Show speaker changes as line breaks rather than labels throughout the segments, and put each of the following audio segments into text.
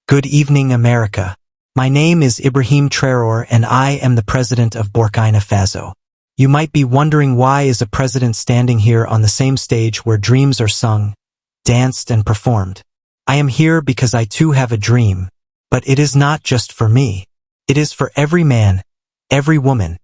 Good evening, America. My name is Ibrahim Traoré and I am the president of Burkina Faso. You might be wondering why is a president standing here on the same stage where dreams are sung, danced and performed. I am here because I too have a dream, but it is not just for me. It is for every man, every woman,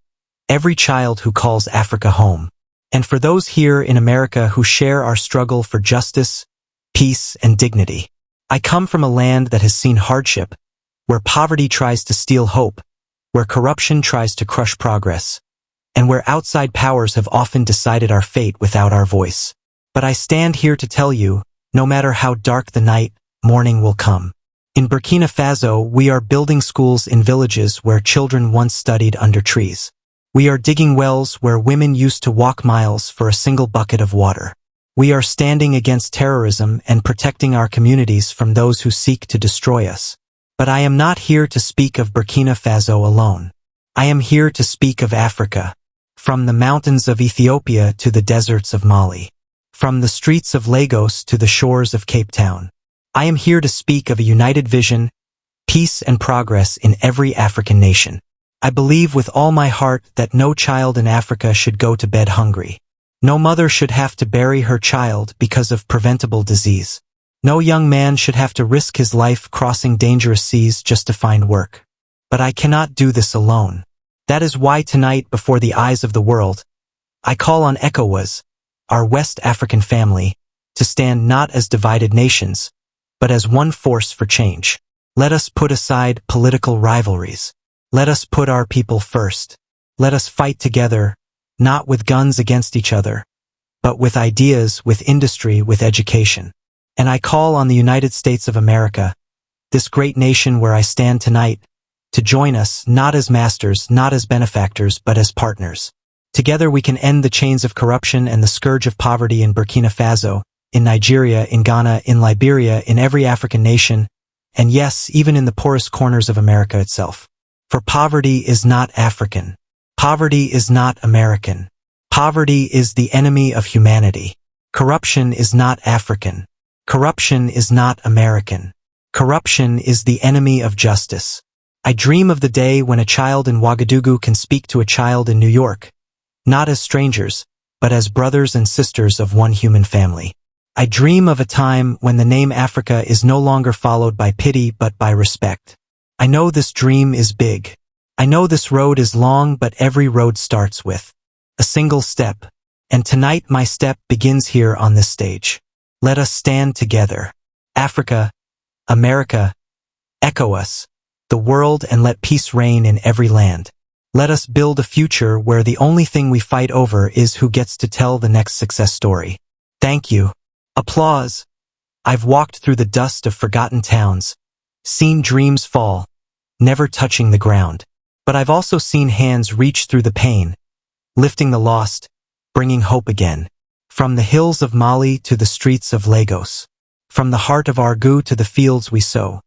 every child who calls Africa home. And for those here in America who share our struggle for justice, peace, and dignity. I come from a land that has seen hardship, where poverty tries to steal hope, where corruption tries to crush progress, and where outside powers have often decided our fate without our voice. But I stand here to tell you, no matter how dark the night, morning will come. In Burkina Faso, we are building schools in villages where children once studied under trees. We are digging wells where women used to walk miles for a single bucket of water. We are standing against terrorism and protecting our communities from those who seek to destroy us. But I am not here to speak of Burkina Faso alone. I am here to speak of Africa. From the mountains of Ethiopia to the deserts of Mali. From the streets of Lagos to the shores of Cape Town. I am here to speak of a united vision, peace and progress in every African nation. I believe with all my heart that no child in Africa should go to bed hungry. No mother should have to bury her child because of preventable disease. No young man should have to risk his life crossing dangerous seas just to find work. But I cannot do this alone. That is why tonight, before the eyes of the world, I call on ECOWAS, our West African family, to stand not as divided nations, but as one force for change. Let us put aside political rivalries. Let us put our people first. Let us fight together, not with guns against each other, but with ideas, with industry, with education. And I call on the United States of America, this great nation where I stand tonight, to join us not as masters, not as benefactors, but as partners. Together we can end the chains of corruption and the scourge of poverty in Burkina Faso, in Nigeria, in Ghana, in Liberia, in every African nation, and yes, even in the poorest corners of America itself. For poverty is not African. Poverty is not American. Poverty is the enemy of humanity. Corruption is not African. Corruption is not American. Corruption is the enemy of justice. I dream of the day when a child in Ouagadougou can speak to a child in New York, not as strangers, but as brothers and sisters of one human family. I dream of a time when the name Africa is no longer followed by pity but by respect. I know this dream is big. I know this road is long, but every road starts with a single step. And tonight my step begins here on this stage. Let us stand together. Africa, America, echo us, the world, and let peace reign in every land. Let us build a future where the only thing we fight over is who gets to tell the next success story. Thank you. Applause. I've walked through the dust of forgotten towns, seen dreams fall, never touching the ground. But I've also seen hands reach through the pain, lifting the lost, bringing hope again. From the hills of Mali to the streets of Lagos. From the heart of Argu to the fields we sow.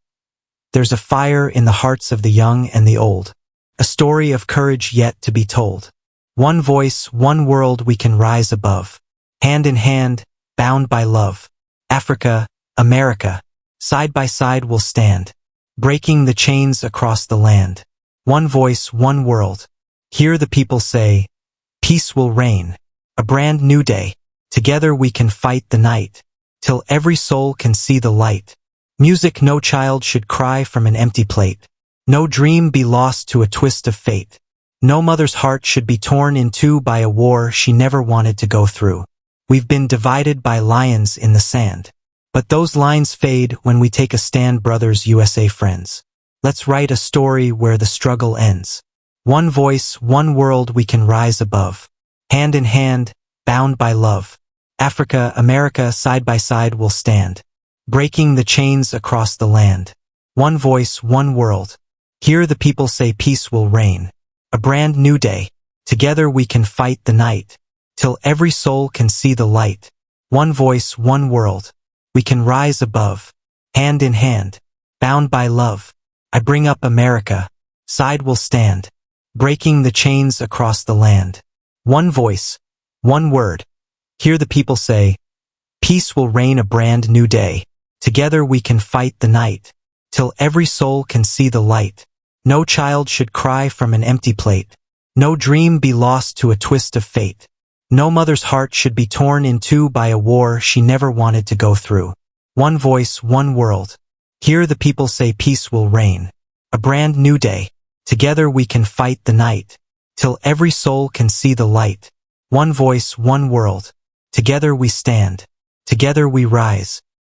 There's a fire in the hearts of the young and the old. A story of courage yet to be told. One voice, one world we can rise above. Hand in hand, bound by love. Africa, America, side by side we'll stand. Breaking the chains across the land. One voice, one world. Hear the people say, peace will reign. A brand new day. Together we can fight the night. Till every soul can see the light. Music no child should cry from an empty plate. No dream be lost to a twist of fate. No mother's heart should be torn in two by a war she never wanted to go through. We've been divided by lions in the sand. But those lines fade when we take a stand, brothers, USA friends. Let's write a story where the struggle ends. One voice, one world we can rise above. Hand in hand, bound by love. Africa, America, side by side we'll stand. Breaking the chains across the land. One voice, one world. Hear the people say peace will reign. A brand new day. Together we can fight the night. Till every soul can see the light. One voice, one world. We can rise above. Hand in hand, bound by love. I bring up America. Side will stand. Breaking the chains across the land. One voice, one word. Hear the people say, peace will reign, a brand new day. Together we can fight the night. till every soul can see the light. No child should cry from an empty plate. No dream be lost to a twist of fate. No mother's heart should be torn in two by a war she never wanted to go through. One voice, one world. Hear the people say peace will reign. A brand new day. Together we can fight the night, till every soul can see the light. One voice, one world. Together we stand. Together we rise.